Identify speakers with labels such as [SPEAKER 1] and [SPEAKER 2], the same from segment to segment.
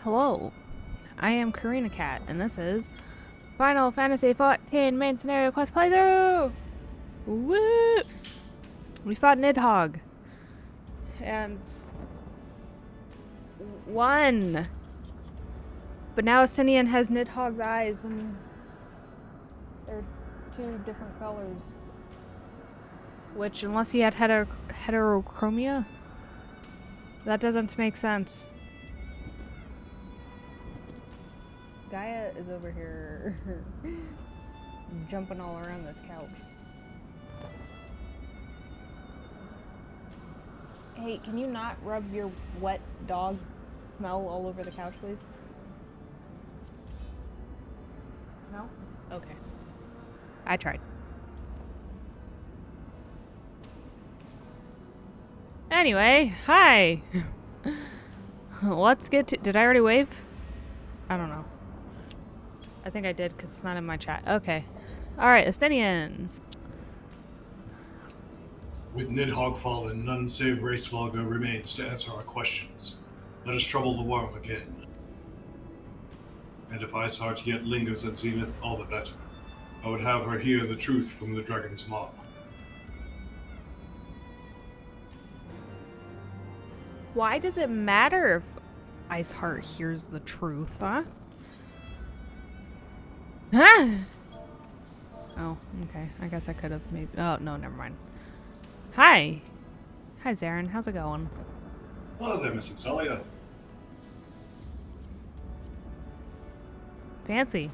[SPEAKER 1] Hello, I am Koreina Cat, and this is Final Fantasy XIV main scenario quest playthrough! Woo! We fought Nidhogg. And won! But now Asinian has Nidhogg's eyes, and they're two different colors. Which, unless he had heterochromia, that doesn't make sense. Gaia is over here jumping all around this couch. Hey, can you not rub your wet dog smell all over the couch, please? No? Okay. I tried. Anyway, hi! Let's get to— did I already wave? I don't know. I think I did because it's not in my chat. Okay. Alright, Estinian.
[SPEAKER 2] With Nidhogg fallen, none save Racevalga remains to answer our questions. Let us trouble the worm again. And if Iceheart yet lingers at Zenith, all the better. I would have her hear the truth from the Dragon's Maw.
[SPEAKER 1] Why does it matter if Iceheart hears the truth, huh? Huh? Oh, okay. I guess I could have maybe— oh, no, never mind. Hi! Hi, Zarin. How's it going?
[SPEAKER 2] Hello there, Miss Xaeus.
[SPEAKER 1] Fancy.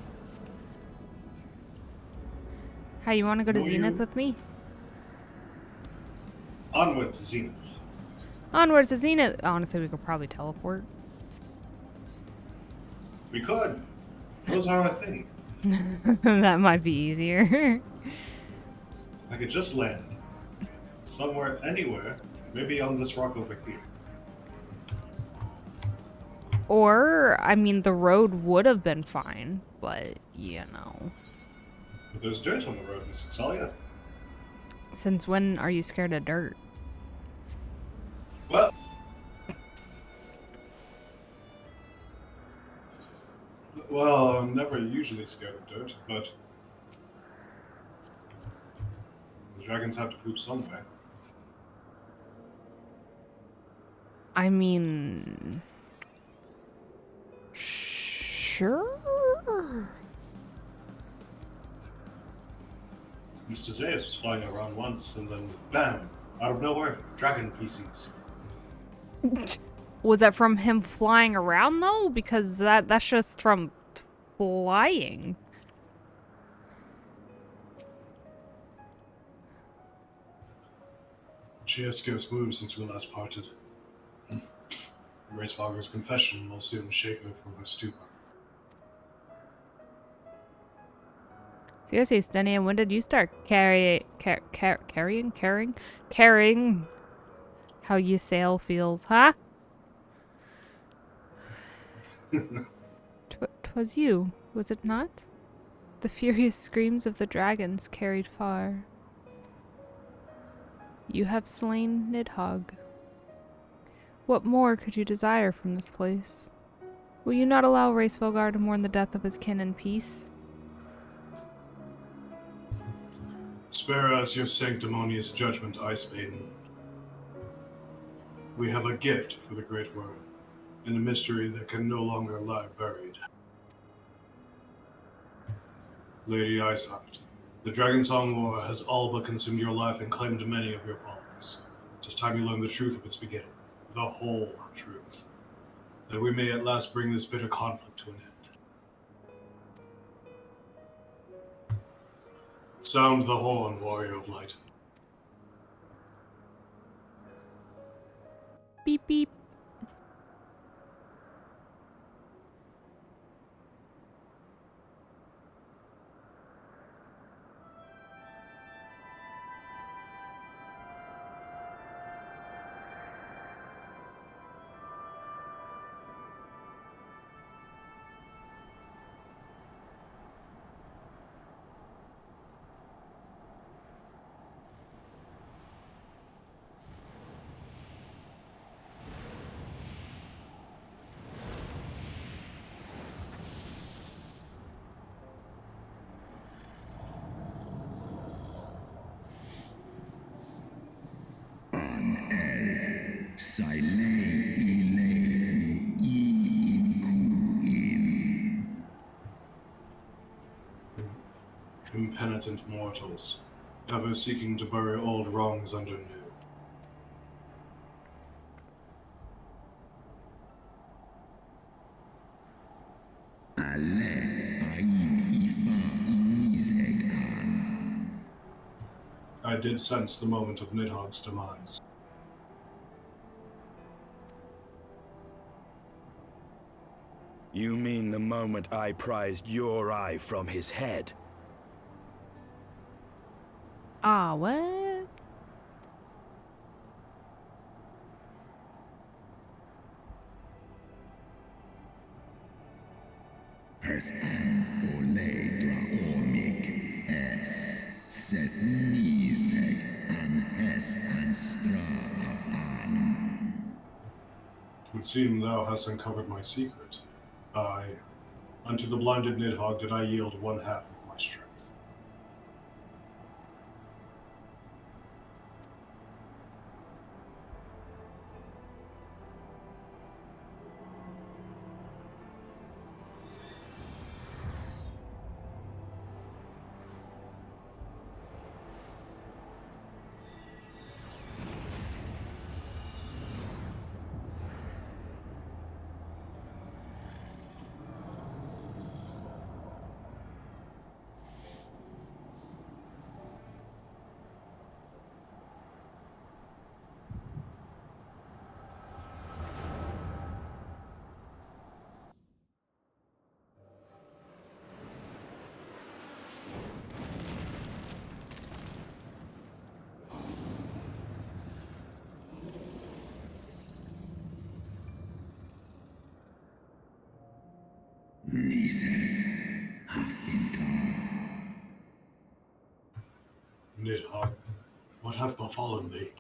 [SPEAKER 1] Hi, you want to go to Zenith with me?
[SPEAKER 2] Onward to Zenith.
[SPEAKER 1] Onwards to Zenith! Honestly, we could probably teleport.
[SPEAKER 2] We could. Those are a thing.
[SPEAKER 1] That might be easier.
[SPEAKER 2] I could just land. Somewhere, anywhere. Maybe on this rock over here.
[SPEAKER 1] Or, I mean, the road would have been fine, but, you know.
[SPEAKER 2] But there's dirt on the road, Miss Xaeus.
[SPEAKER 1] Since when are you scared of dirt?
[SPEAKER 2] Well, I'm never usually scared of dirt, but the dragons have to poop somewhere.
[SPEAKER 1] I mean... sure?
[SPEAKER 2] Mr. Xaeus was flying around once, and then bam! Out of nowhere, dragon feces.
[SPEAKER 1] Was that from him flying around, though? Because that's just from flying.
[SPEAKER 2] Xaeus moved since we last parted. Racevalga's confession will soon shake her from her stupor.
[SPEAKER 1] Seriously, Stenny, when did you start carrying how you sail feels, huh? 'Twas you, was it not? The furious screams of the dragons carried far. You have slain Nidhogg. What more could you desire from this place? Will you not allow Racevalgar to mourn the death of his kin in peace?
[SPEAKER 2] Spare us your sanctimonious judgment, Ice Maiden. We have a gift for the Great Worm, and a mystery that can no longer lie buried. Lady Iceheart, the Dragonsong War has all but consumed your life and claimed many of your followers. It is time you learn the truth of its beginning, the whole truth, that we may at last bring this bitter conflict to an end. Sound the horn, warrior of light.
[SPEAKER 1] Beep beep.
[SPEAKER 2] Impenitent mortals, ever seeking to bury old wrongs under new. I did sense the moment of Nidhogg's demise.
[SPEAKER 3] You mean the moment I prized your eye from his head?
[SPEAKER 1] Ah, what?
[SPEAKER 2] It would seem thou hast uncovered my secret. Aye, unto the blinded Nidhogg did I yield one half of my strength. Nidhogg, what hath befallen thee?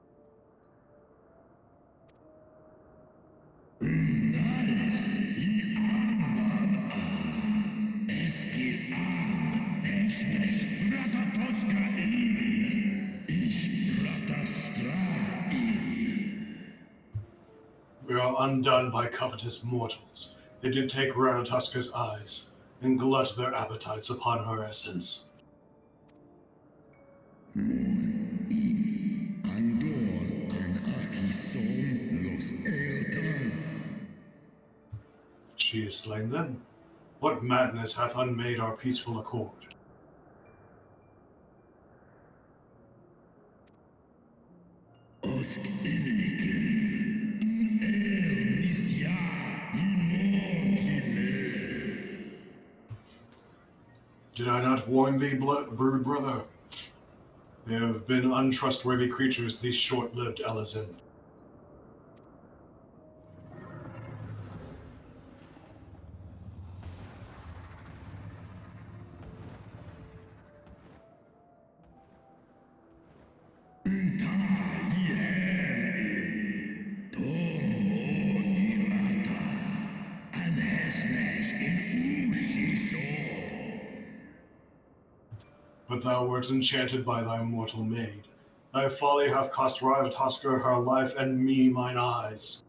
[SPEAKER 2] We are undone by covetous mortals. They did take Ratatoska's eyes, and glut their appetites upon her essence. She has slain them. What madness hath unmade our peaceful accord? Did I not warn thee, brood brother? They have been untrustworthy creatures, these short-lived Elazin. But thou wert enchanted by thy mortal maid. Thy folly hath cost Ratatoska her life, and me mine eyes.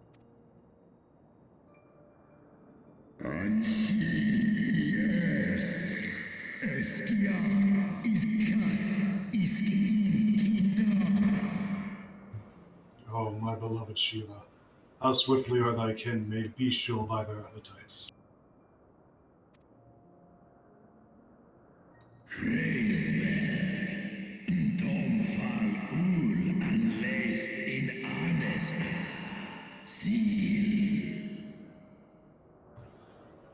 [SPEAKER 2] Oh, my beloved Shiva, how swiftly are thy kin made bestial by their appetites.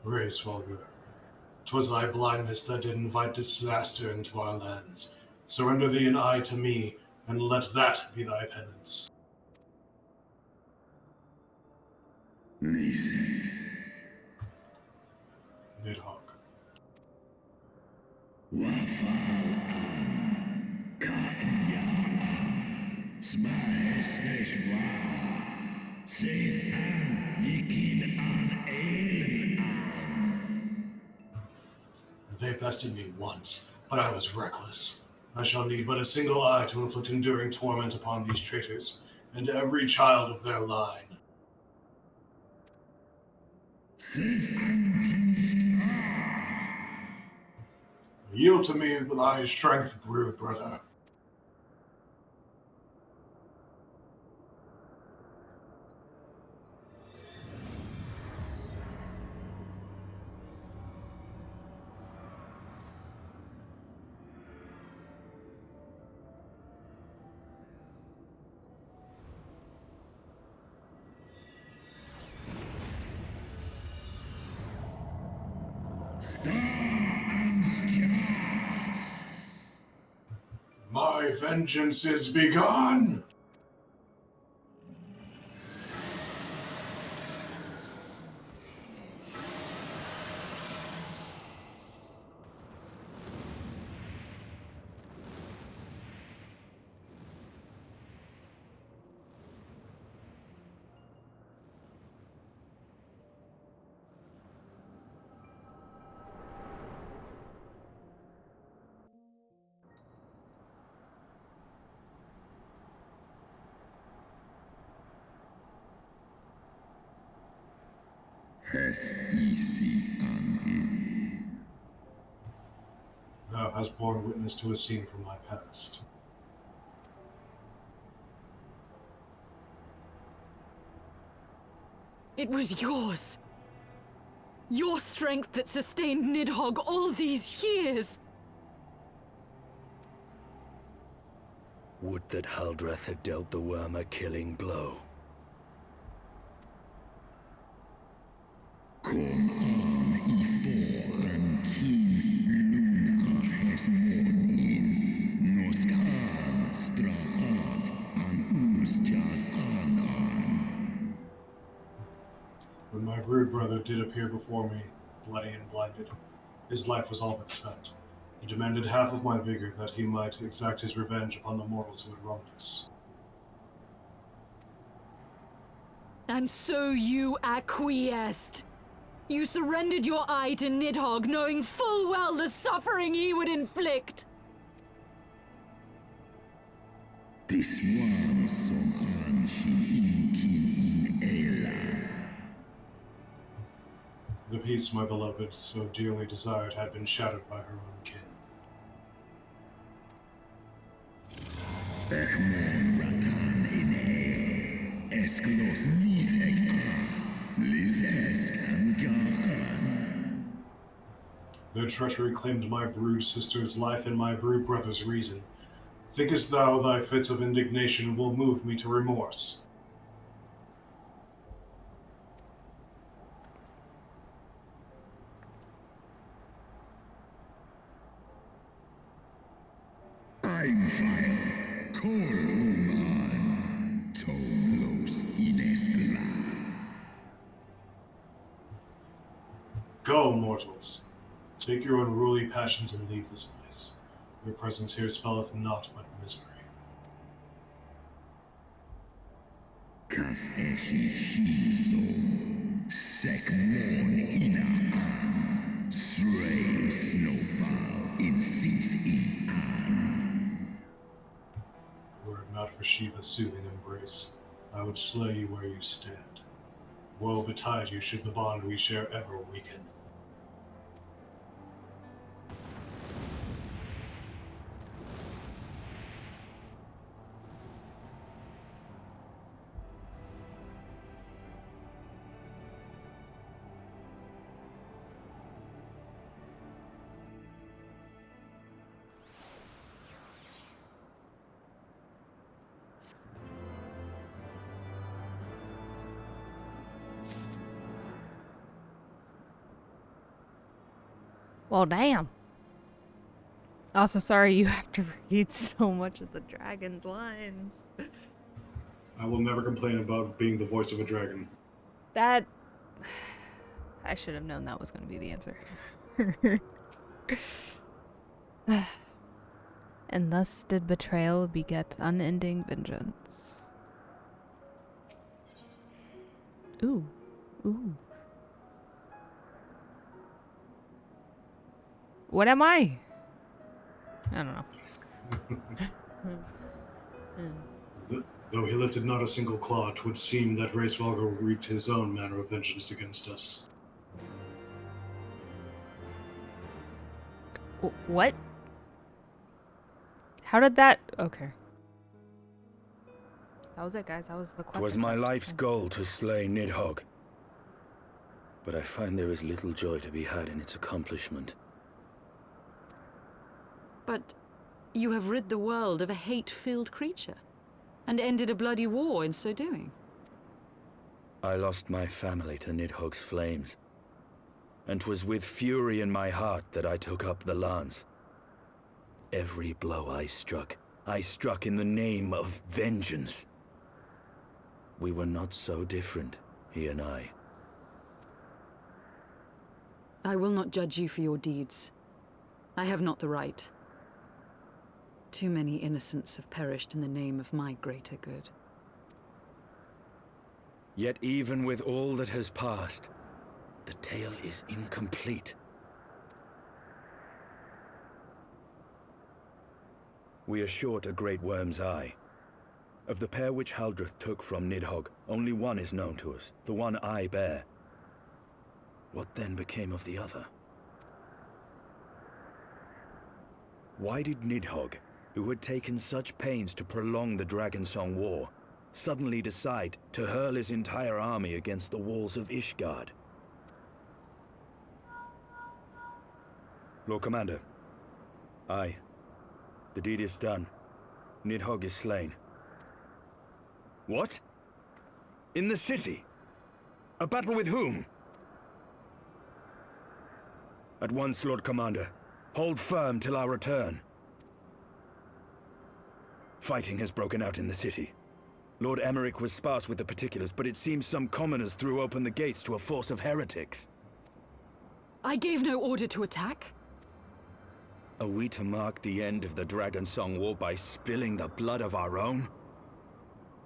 [SPEAKER 2] Race Vulgar, 'twas thy blindness that did invite disaster into our lands. Surrender thee an eye to me, and let that be thy penance. Nidhogg. They bested me once, but I was reckless. I shall need but a single eye to inflict enduring torment upon these traitors, and every child of their line. Yield to me thy strength, brood brother. My vengeance is begun! Thou hast borne witness to a scene from my past.
[SPEAKER 4] It was yours. Your strength that sustained Nidhogg all these years.
[SPEAKER 3] Would that Haldreth had dealt the worm a killing blow.
[SPEAKER 5] Kom an I fåren Kim Lunachers morgon. Nå ska han stra av an Urstjas anan.
[SPEAKER 2] When my brood brother did appear before me, bloody and blinded, his life was all but spent. He demanded half of my vigor that he might exact his revenge upon the mortals who had wronged us.
[SPEAKER 4] And so you acquiesced. You surrendered your eye to Nidhogg, knowing full well the suffering he would inflict.
[SPEAKER 5] This one som anskin in Ela.
[SPEAKER 2] The peace my beloved so dearly desired had been shattered by her own kin.
[SPEAKER 5] Ekmon ratan in El. Esklos nisek a. Lizesk an gaan.
[SPEAKER 2] Their treachery claimed my brood sister's life and my brood brother's reason. Thinkest thou thy fits of indignation will move me to remorse?
[SPEAKER 5] Einfall. Kol an. Tomlos ineskla.
[SPEAKER 2] Go, mortals. Take your unruly passions and leave this place. Your presence here spelleth naught but misery.
[SPEAKER 5] Kas echi shiso. Sekmon ina an. Srei snowfall in sith I an.
[SPEAKER 2] Were it not for Shiva's soothing embrace, I would slay you where you stand. Woe betide you should the bond we share ever weaken.
[SPEAKER 1] Well, damn. Also, sorry you have to read so much of the dragon's lines.
[SPEAKER 2] I will never complain about being the voice of a dragon.
[SPEAKER 1] That... I should have known that was going to be the answer. And thus did betrayal beget unending vengeance. Ooh. Ooh. What am I? I don't know.
[SPEAKER 2] Though he lifted not a single claw, 'twould seem that Racevalgo wreaked his own manner of vengeance against us.
[SPEAKER 1] What? How did that... Okay. That was it, guys. That was the quest.
[SPEAKER 3] 'Twas my life's goal to slay Nidhogg. But I find there is little joy to be had in its accomplishment.
[SPEAKER 4] But you have rid the world of a hate-filled creature, and ended a bloody war in so doing.
[SPEAKER 3] I lost my family to Nidhogg's flames, and 'twas with fury in my heart that I took up the lance. Every blow I struck in the name of vengeance. We were not so different, he and I.
[SPEAKER 4] I will not judge you for your deeds. I have not the right. Too many innocents have perished in the name of my greater good.
[SPEAKER 3] Yet even with all that has passed, the tale is incomplete. We are short a great worm's eye. Of the pair which Haldreth took from Nidhogg, only one is known to us, the one I bear. What then became of the other? Why did Nidhogg, who had taken such pains to prolong the Dragonsong War, suddenly decide to hurl his entire army against the walls of Ishgard? Lord Commander. Aye. The deed is done. Nidhogg is slain. What? In the city? A battle with whom? At once, Lord Commander. Hold firm till our return. Fighting has broken out in the city. Lord Aymeric was sparse with the particulars, but it seems some commoners threw open the gates to a force of heretics.
[SPEAKER 4] I gave no order to attack.
[SPEAKER 3] Are we to mark the end of the Dragonsong War by spilling the blood of our own?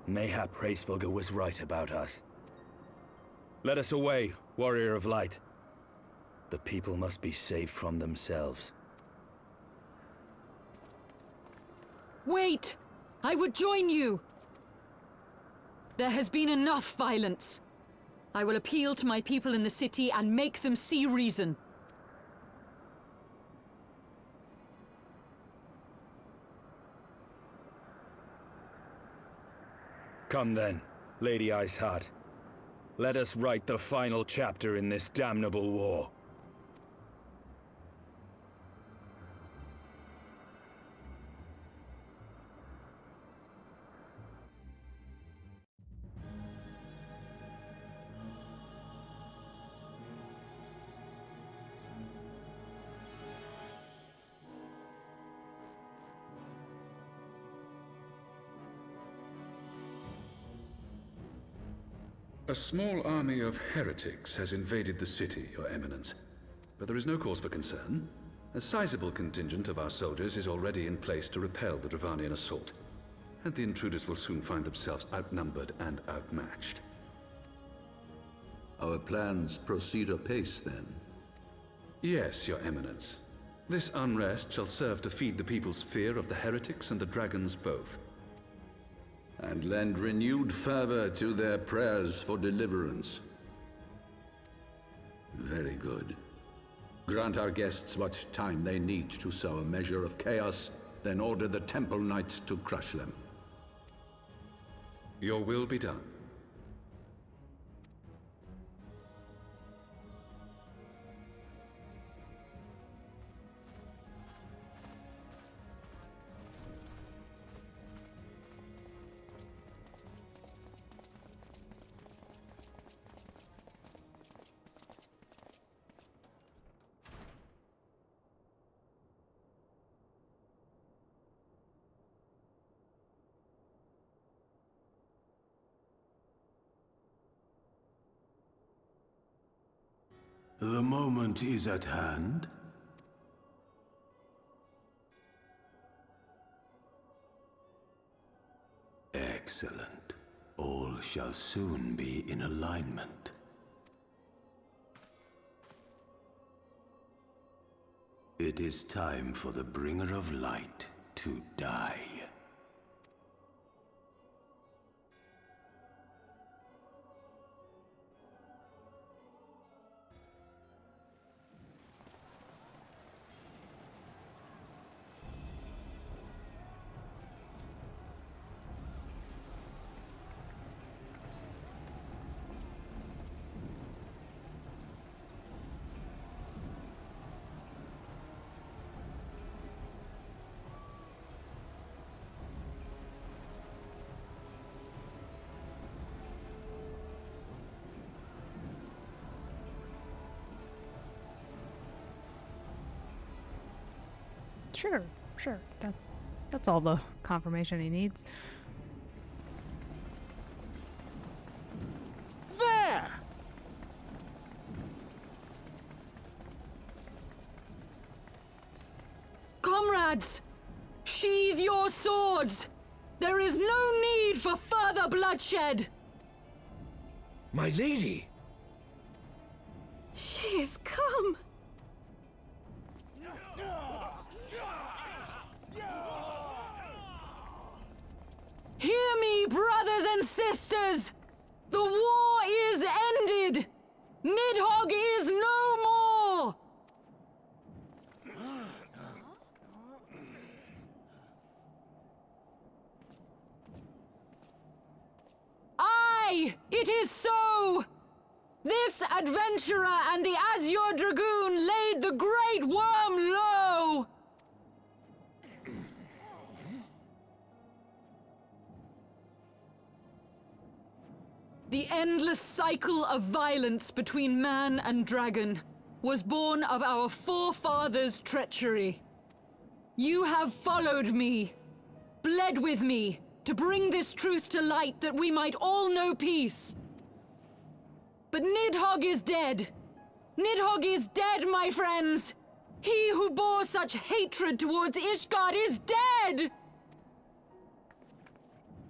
[SPEAKER 3] Mayhap Hraesvelgr was right about us. Let us away, Warrior of Light. The people must be saved from themselves.
[SPEAKER 4] Wait! I would join you! There has been enough violence. I will appeal to my people in the city and make them see reason.
[SPEAKER 3] Come then, Lady Iceheart. Let us write the final chapter in this damnable war.
[SPEAKER 6] A small army of heretics has invaded the city, Your Eminence. But there is no cause for concern. A sizable contingent of our soldiers is already in place to repel the Dravanian assault. And the intruders will soon find themselves outnumbered and outmatched.
[SPEAKER 7] Our plans proceed apace, then?
[SPEAKER 6] Yes, Your Eminence. This unrest shall serve to feed the people's fear of the heretics and the dragons both.
[SPEAKER 7] And lend renewed fervor to their prayers for deliverance. Very good. Grant our guests what time they need to sow a measure of chaos, then order the Temple Knights to crush them.
[SPEAKER 6] Your will be done.
[SPEAKER 5] The moment is at hand. Excellent. All shall soon be in alignment. It is time for the Bringer of Light to die.
[SPEAKER 1] Sure. That's all the confirmation he needs.
[SPEAKER 8] There!
[SPEAKER 4] Comrades! Sheathe your swords! There is no need for further bloodshed!
[SPEAKER 3] My lady!
[SPEAKER 9] She has come.
[SPEAKER 4] Hear me, brothers and sisters! The war is ended! Nidhogg is no more! Aye, it is so! This adventurer and the Azure Dragoon laid the Great Worm low! The endless cycle of violence between man and dragon was born of our forefathers' treachery. You have followed me, bled with me, to bring this truth to light that we might all know peace. But Nidhogg is dead. Nidhogg is dead, my friends! He who bore such hatred towards Ishgard is dead!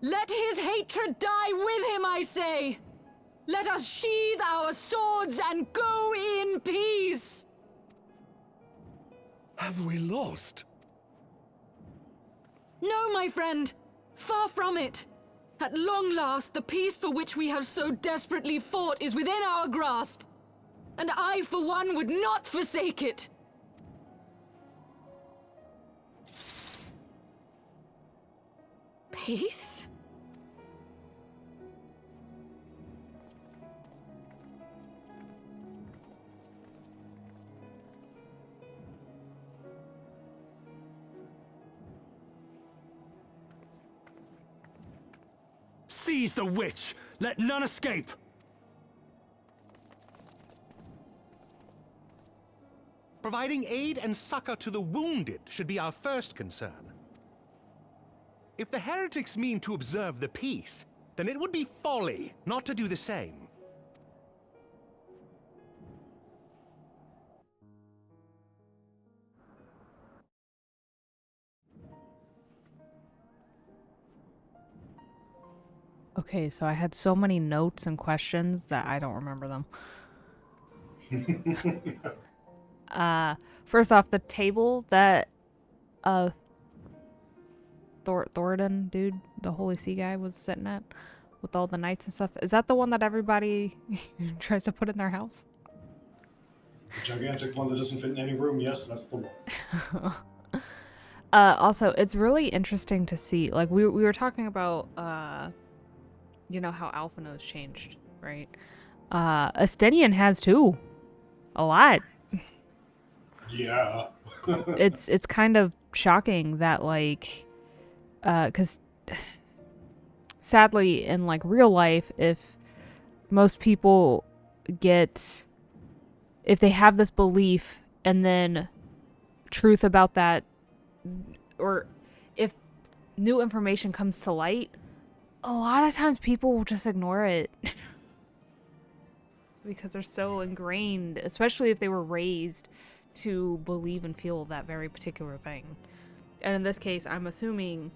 [SPEAKER 4] Let his hatred die with him, I say! Let us sheathe our swords and go in peace!
[SPEAKER 3] Have we lost?
[SPEAKER 4] No, my friend! Far from it! At long last, the peace for which we have so desperately fought is within our grasp. And I, for one, would not forsake it!
[SPEAKER 9] Peace?
[SPEAKER 8] Seize the witch! Let none escape!
[SPEAKER 10] Providing aid and succor to the wounded should be our first concern. If the heretics mean to observe the peace, then it would be folly not to do the same.
[SPEAKER 1] Okay, so I had so many notes and questions that I don't remember them. First off, the table that Thoradin dude, the holy sea guy, was sitting at with all the knights and stuff. Is that the one that everybody tries to put in their house?
[SPEAKER 2] The gigantic one that doesn't fit in any room, yes, that's the one.
[SPEAKER 1] Also, it's really interesting to see, like, we were talking about, you know, how Alphinaud's changed, right? Estinian has too. A lot.
[SPEAKER 2] Yeah.
[SPEAKER 1] It's kind of shocking that, like, because sadly in, like, real life, if most people if they have this belief and then truth about that, or if new information comes to light, a lot of times people will just ignore it because they're so ingrained, especially if they were raised to believe and feel that very particular thing. And in this case, I'm assuming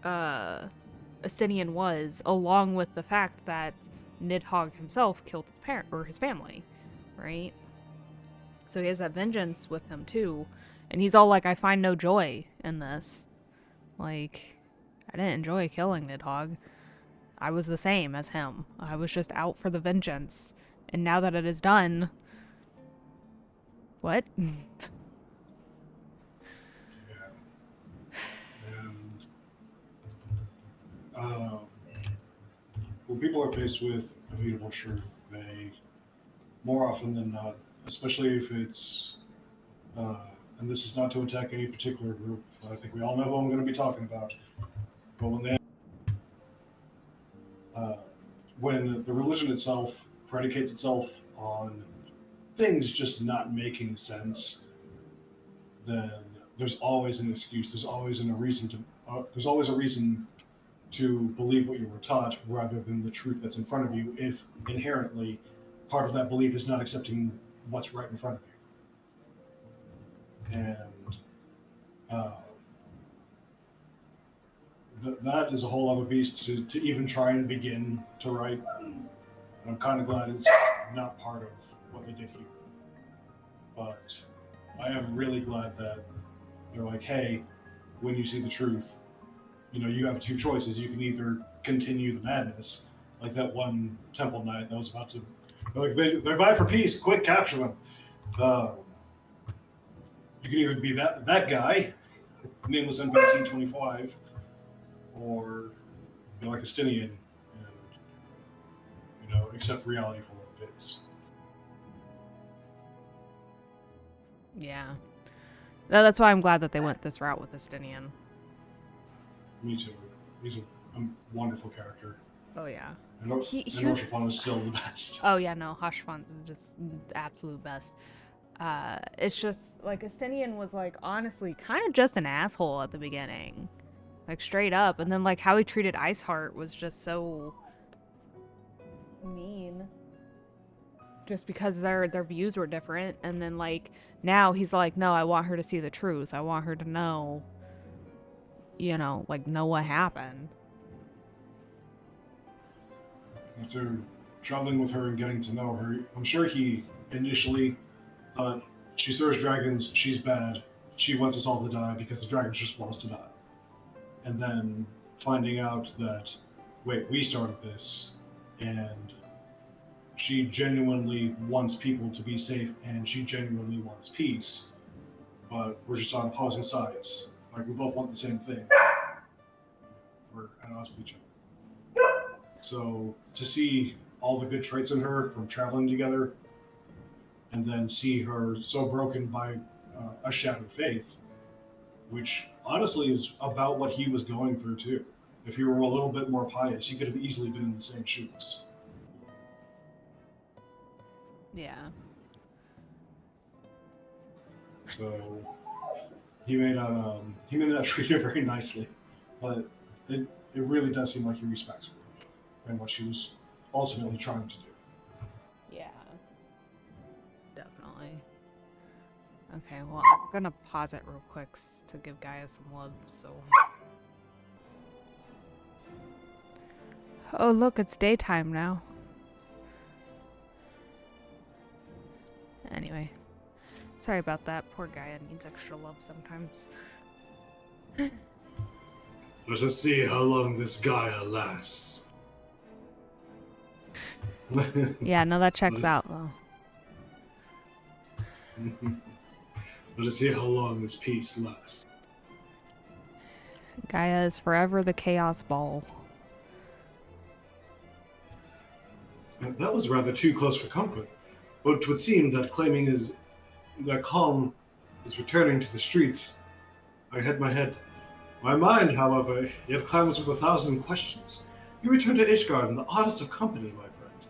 [SPEAKER 1] Estinian was, along with the fact that Nidhogg himself killed his parent or his family, right? So he has that vengeance with him too, and he's all like, I find no joy in this. Like, I didn't enjoy killing Nidhogg. I was the same as him. I was just out for the vengeance. And now that it is done... What?
[SPEAKER 2] Yeah. And when people are faced with immutable truth, they, more often than not, especially if it's, and this is not to attack any particular group, but I think we all know who I'm going to be talking about, but when the religion itself predicates itself on things just not making sense, then there's always an excuse. There's always there's always a reason to believe what you were taught rather than the truth that's in front of you, if inherently part of that belief is not accepting what's right in front of you. And that is a whole other beast to even try and begin to write. And I'm kind of glad it's not part of what they did here. But I am really glad that they're like, hey, when you see the truth, you have two choices. You can either continue the madness, like that one temple knight that was about to, they vie for peace, quick, capture them. You can either be that guy, nameless NPC 25, or be like a Stinian and, accept reality for what it is.
[SPEAKER 1] Yeah. That's why I'm glad that they went this route with Estinian.
[SPEAKER 2] Me too. He's a wonderful character.
[SPEAKER 1] Oh, yeah.
[SPEAKER 2] And Orshifon is still the best.
[SPEAKER 1] Oh, yeah, no. Hoshfon's is just the absolute best. It's just, like, Estinian was, like, honestly kind of just an asshole at the beginning. Like, straight up. And then, like, how he treated Iceheart was just so mean. Just because their views were different. And then, like, now he's like, no, I want her to see the truth. I want her to know, know what happened.
[SPEAKER 2] After traveling with her and getting to know her, I'm sure he initially thought, she serves dragons, she's bad, she wants us all to die because the dragons just want us to die. And then finding out that, wait, we started this, and she genuinely wants people to be safe, and she genuinely wants peace, but we're just on opposing sides. Like, we both want the same thing. We're at odds with each other. So, to see all the good traits in her from traveling together, and then see her so broken by a shattered faith, which honestly is about what he was going through too. If he were a little bit more pious, he could have easily been in the same shoes.
[SPEAKER 1] Yeah.
[SPEAKER 2] So he may not treat her very nicely, but it really does seem like he respects her and what she was ultimately trying to do.
[SPEAKER 1] Yeah. Definitely. Okay, well, I'm gonna pause it real quick to give Xaeus some love, so... Oh, look, it's daytime now. Anyway. Sorry about that. Poor Gaia needs extra love sometimes.
[SPEAKER 2] Let us see how long this Gaia lasts.
[SPEAKER 1] Yeah, no, that checks out, though.
[SPEAKER 2] Let us see how long this peace lasts.
[SPEAKER 1] Gaia is forever the chaos ball.
[SPEAKER 2] That was rather too close for comfort. But it would seem that that calm is returning to the streets. I had my head. My mind, however, yet clamors with 1,000 questions. You return to Ishgard in the oddest of company, my friend.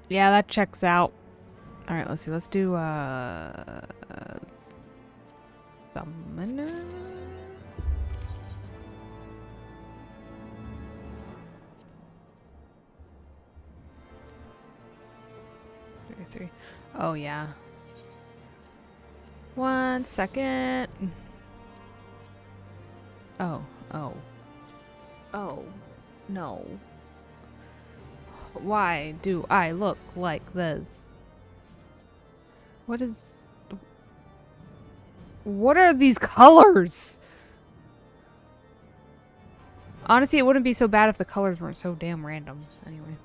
[SPEAKER 1] Yeah, that checks out. Alright, let's see. Let's do, Summoner? Three. Oh, yeah. 1 second. Oh. No. Why do I look like this? What are these colors? Honestly, it wouldn't be so bad if the colors weren't so damn random. Anyway.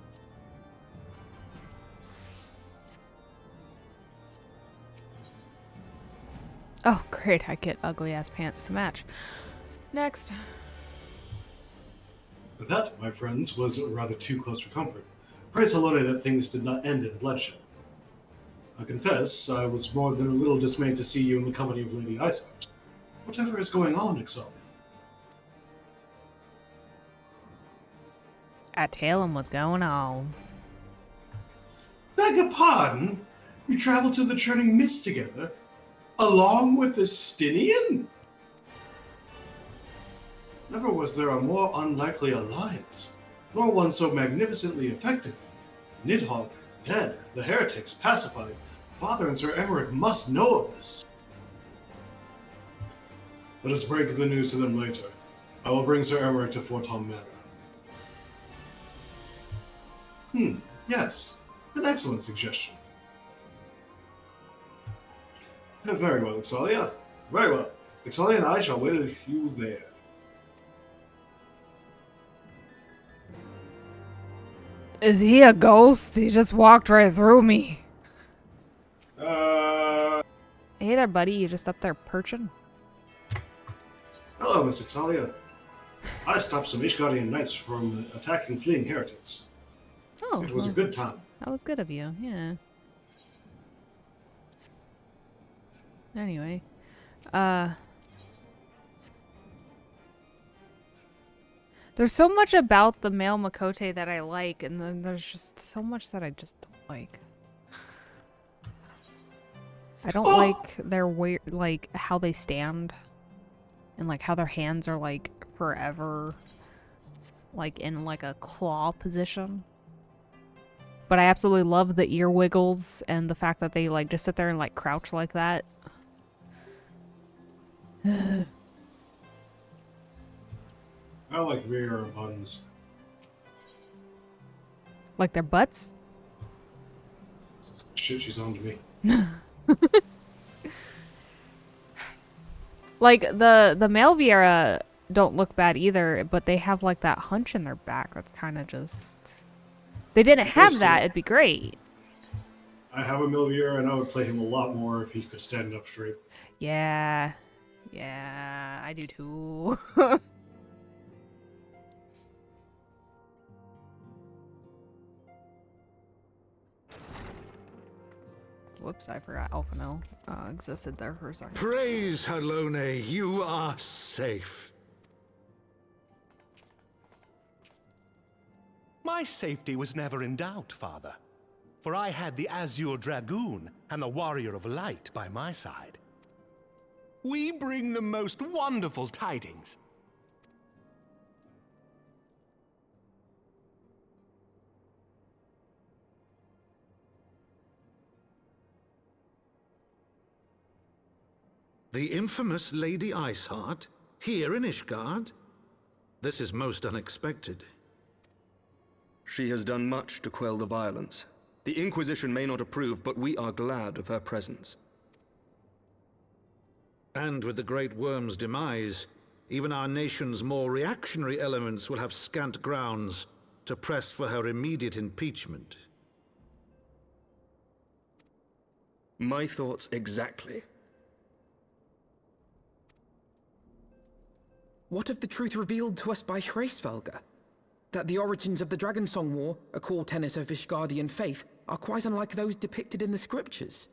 [SPEAKER 1] Oh, great. I get ugly-ass pants to match. Next.
[SPEAKER 2] That, my friends, was rather too close for comfort. Praise Helone that things did not end in bloodshed. I confess, I was more than a little dismayed to see you in the company of Lady Iceheart. Whatever is going on, Ixal?
[SPEAKER 1] I tell him what's going on.
[SPEAKER 2] Beg your pardon? You traveled to the Churning Mist together? Along with the Stinian? Never was there a more unlikely alliance, nor one so magnificently effective. Nidhogg, dead, the heretics pacified. Father and Sir Aymeric must know of this. Let us break the news to them later. I will bring Sir Aymeric to Fort Tom Manor. Yes. An excellent suggestion. Very well, Xaeus. Very well. Xaeus and I shall wait you there.
[SPEAKER 1] Is he a ghost? He just walked right through me. Hey there, buddy. You just up there perching?
[SPEAKER 2] Hello, Miss Xaeus. I stopped some Ishgardian knights from attacking fleeing heretics.
[SPEAKER 1] Oh,
[SPEAKER 2] it was a good time.
[SPEAKER 1] That was good of you, yeah. Anyway, there's so much about the male Makote that I like, and then there's just so much that I just don't like. I don't like their way, like how they stand, and like how their hands are like forever, like in like a claw position. But I absolutely love the ear wiggles and the fact that they like just sit there and like crouch like that.
[SPEAKER 2] I like rear buttons.
[SPEAKER 1] Like their butts?
[SPEAKER 2] Shit, she's on to me.
[SPEAKER 1] Like the male Viera don't look bad either, but they have like that hunch in their back that's kind of just... If they didn't have that, it'd be great.
[SPEAKER 2] I have a Milvier and I would play him a lot more if he could stand up straight.
[SPEAKER 1] Yeah. Yeah, I do too. Whoops, I forgot Alphanel existed there for a second.
[SPEAKER 9] Praise Halone, you are safe.
[SPEAKER 10] My safety was never in doubt, Father. For I had the Azure Dragoon and the Warrior of Light by my side. We bring the most wonderful tidings.
[SPEAKER 9] The infamous Lady Iceheart, here in Ishgard? This is most unexpected.
[SPEAKER 11] She has done much to quell the violence. The Inquisition may not approve, but we are glad of her presence.
[SPEAKER 9] And with the Great Worm's demise, even our nation's more reactionary elements will have scant grounds to press for her immediate impeachment.
[SPEAKER 11] My thoughts exactly.
[SPEAKER 12] What of the truth revealed to us by Hraesvelga? That the origins of the Dragonsong War, a core tenet of Ishgardian faith, are quite unlike those depicted in the scriptures.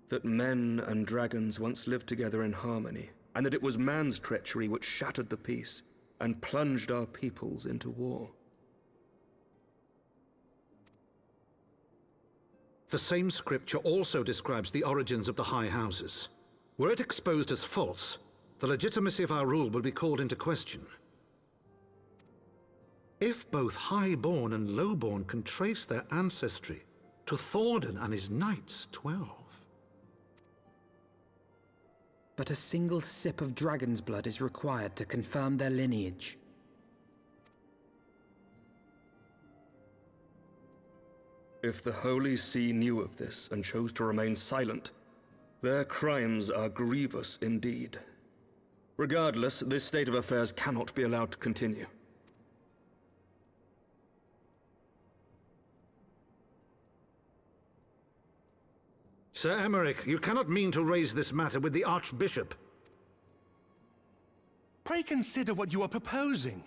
[SPEAKER 11] That men and dragons once lived together in harmony, and that it was man's treachery which shattered the peace and plunged our peoples into war.
[SPEAKER 9] The same scripture also describes the origins of the High Houses. Were it exposed as false, the legitimacy of our rule would be called into question. If both Highborn and Lowborn can trace their ancestry to Thordan and his Knights 12.
[SPEAKER 12] But a single sip of dragon's blood is required to confirm their lineage.
[SPEAKER 11] If the Holy See knew of this and chose to remain silent, their crimes are grievous indeed. Regardless, this state of affairs cannot be allowed to continue.
[SPEAKER 9] Sir Aymeric, you cannot mean to raise this matter with the Archbishop.
[SPEAKER 10] Pray consider what you are proposing.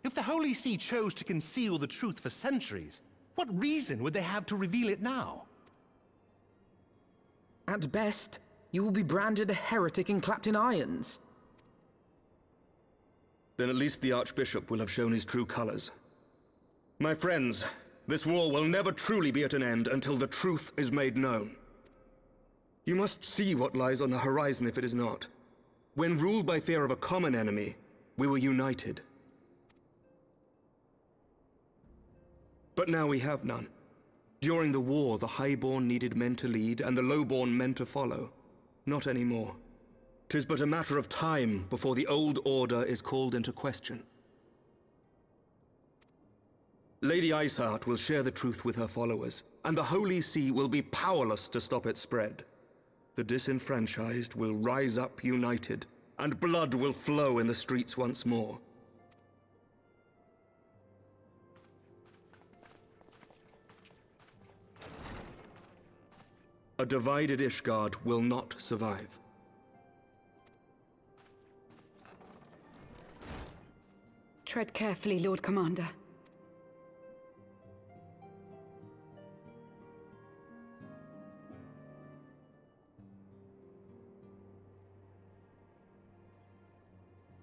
[SPEAKER 10] If the Holy See chose to conceal the truth for centuries, what reason would they have to reveal it now?
[SPEAKER 12] At best, you will be branded a heretic and clapped in irons.
[SPEAKER 11] Then at least the Archbishop will have shown his true colors. My friends, This war will never truly be at an end until the truth is made known. You must see what lies on the horizon if it is not. When ruled by fear of a common enemy, we were united. But now we have none. During the war, the Highborn needed men to lead, and the Lowborn men to follow. Not anymore. 'Tis but a matter of time before the old order is called into question. Lady Iceheart will share the truth with her followers, and the Holy See will be powerless to stop its spread. The disenfranchised will rise up united, and blood will flow in the streets once more. A divided Ishgard will not survive.
[SPEAKER 4] Tread carefully, Lord Commander.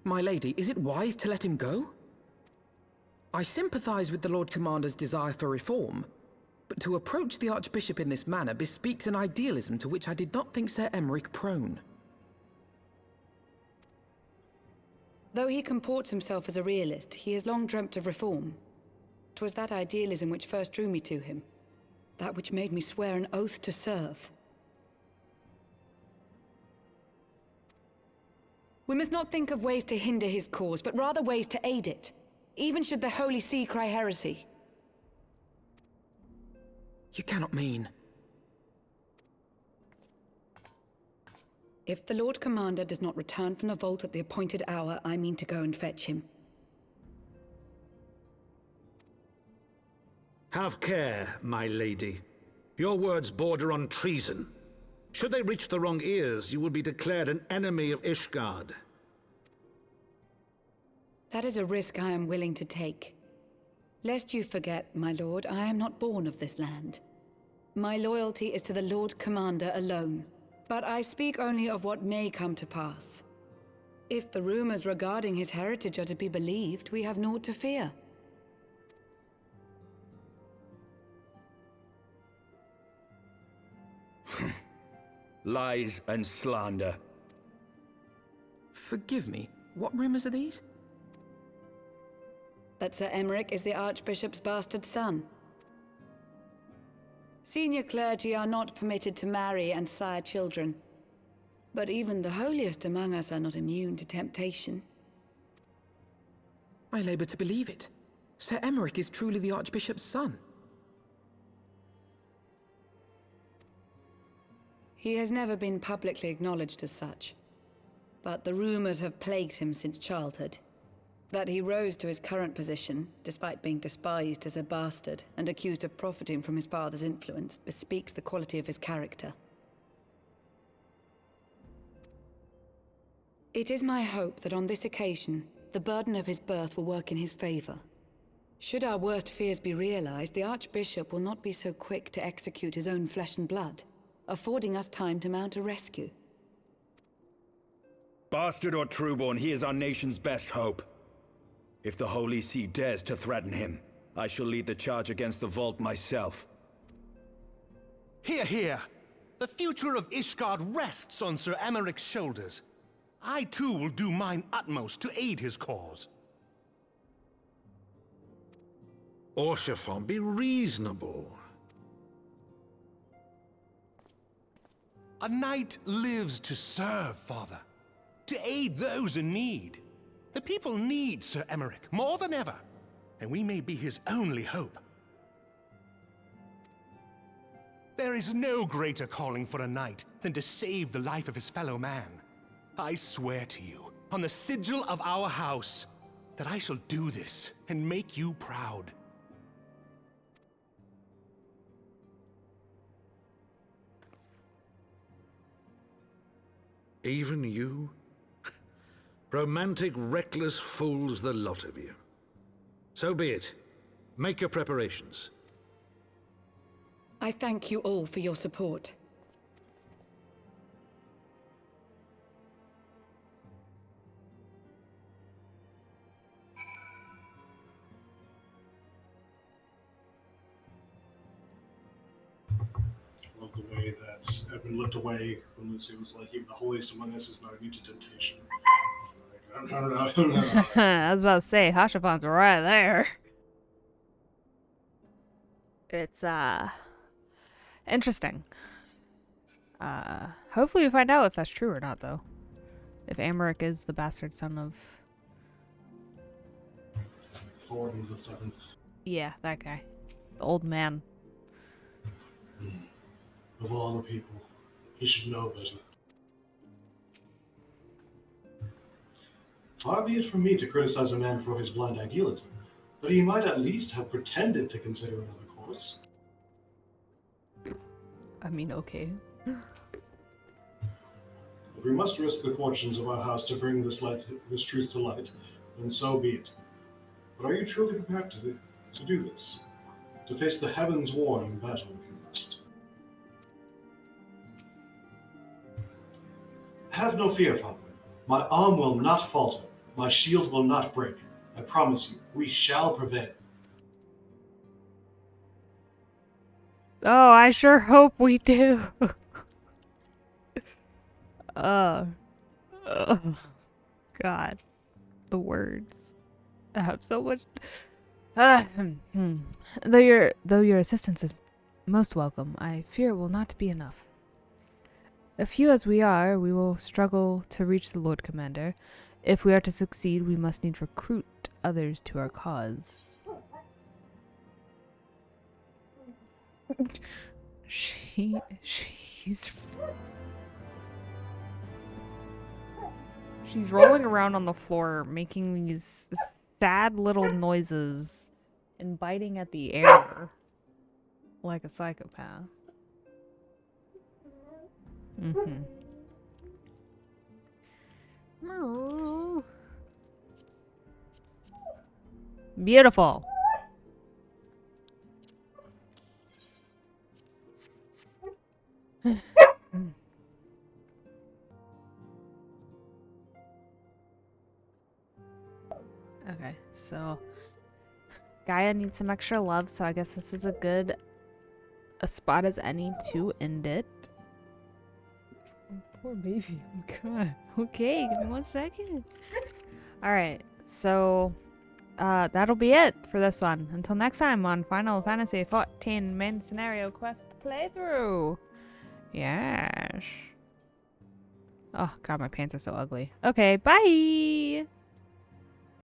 [SPEAKER 12] My lady, is it wise to let him go? I sympathize with the Lord Commander's desire for reform, but to approach the Archbishop in this manner bespeaks an idealism to which I did not think Sir Aymeric prone.
[SPEAKER 13] Though he comports himself as a realist, he has long dreamt of reform. 'Twas that idealism which first drew me to him, that which made me swear an oath to serve. We must not think of ways to hinder his cause, but rather ways to aid it, even should the Holy See cry heresy.
[SPEAKER 12] You cannot mean...
[SPEAKER 13] If the Lord Commander does not return from the vault at the appointed hour, I mean to go and fetch him.
[SPEAKER 9] Have care, my lady. Your words border on treason. Should they reach the wrong ears, you will be declared an enemy of Ishgard.
[SPEAKER 13] That is a risk I am willing to take. Lest you forget, my lord, I am not born of this land. My loyalty is to the Lord Commander alone. But I speak only of what may come to pass. If the rumors regarding his heritage are to be believed, we have naught to fear.
[SPEAKER 3] Lies and slander.
[SPEAKER 12] Forgive me, what rumors are these?
[SPEAKER 13] That Sir Aymeric is the Archbishop's bastard son. Senior clergy are not permitted to marry and sire children. But even the holiest among us are not immune to temptation.
[SPEAKER 12] I labor to believe it. Sir Aymeric is truly the Archbishop's son.
[SPEAKER 13] He has never been publicly acknowledged as such. But the rumors have plagued him since childhood. That he rose to his current position, despite being despised as a bastard and accused of profiting from his father's influence, bespeaks the quality of his character. It is my hope that on this occasion, the burden of his birth will work in his favor. Should our worst fears be realized, the Archbishop will not be so quick to execute his own flesh and blood, affording us time to mount a rescue.
[SPEAKER 3] Bastard or trueborn, he is our nation's best hope. If the Holy See dares to threaten him, I shall lead the charge against the Vault myself.
[SPEAKER 10] Hear, hear! The future of Ishgard rests on Sir Aymeric's shoulders. I too will do mine utmost to aid his cause.
[SPEAKER 9] Orshafon, be reasonable.
[SPEAKER 10] A knight lives to serve, Father. To aid those in need. The people need Sir Aymeric more than ever, and we may be his only hope. There is no greater calling for a knight than to save the life of his fellow man. I swear to you, on the sigil of our house, that I shall do this and make you proud.
[SPEAKER 9] Even you? Romantic, reckless fools, the lot of you. So be it. Make your preparations.
[SPEAKER 13] I thank you all for your support.
[SPEAKER 2] way that Edmund looked away when Lucy was like, even the holiest among us is not immune to temptation.
[SPEAKER 1] I was about to say, Hashapon's right there. It's, interesting. Hopefully we find out if that's true or not, though. If Aymeric is the bastard son of...
[SPEAKER 2] Thornton the Seventh.
[SPEAKER 1] Yeah, that guy. The old man.
[SPEAKER 2] Of all the people, he should know better. Far be it from me to criticize a man for his blind idealism, but he might at least have pretended to consider another course.
[SPEAKER 1] I mean, okay.
[SPEAKER 2] If we must risk the fortunes of our house to bring this truth to light, then so be it. But are you truly prepared to do this? To face the heavens' war in battle, if you must? Have no fear, Father. My arm will not falter. My shield will not break. I promise you, we shall prevail.
[SPEAKER 1] Oh, I sure hope we do. God. The words. I have so much... Though your assistance is most welcome, I fear it will not be enough. Few as we are, we will struggle to reach the Lord Commander. If we are to succeed, we must need recruit others to our cause. She's rolling around on the floor, making these sad little noises and biting at the air like a psychopath. Beautiful. Okay, so Gaia needs some extra love, so I guess this is a spot as any to end it. Poor baby. God. Okay, give me 1 second. Alright, so that'll be it for this one. Until next time on Final Fantasy XIV main scenario quest playthrough. Yes. Oh god, my pants are so ugly. Okay, bye!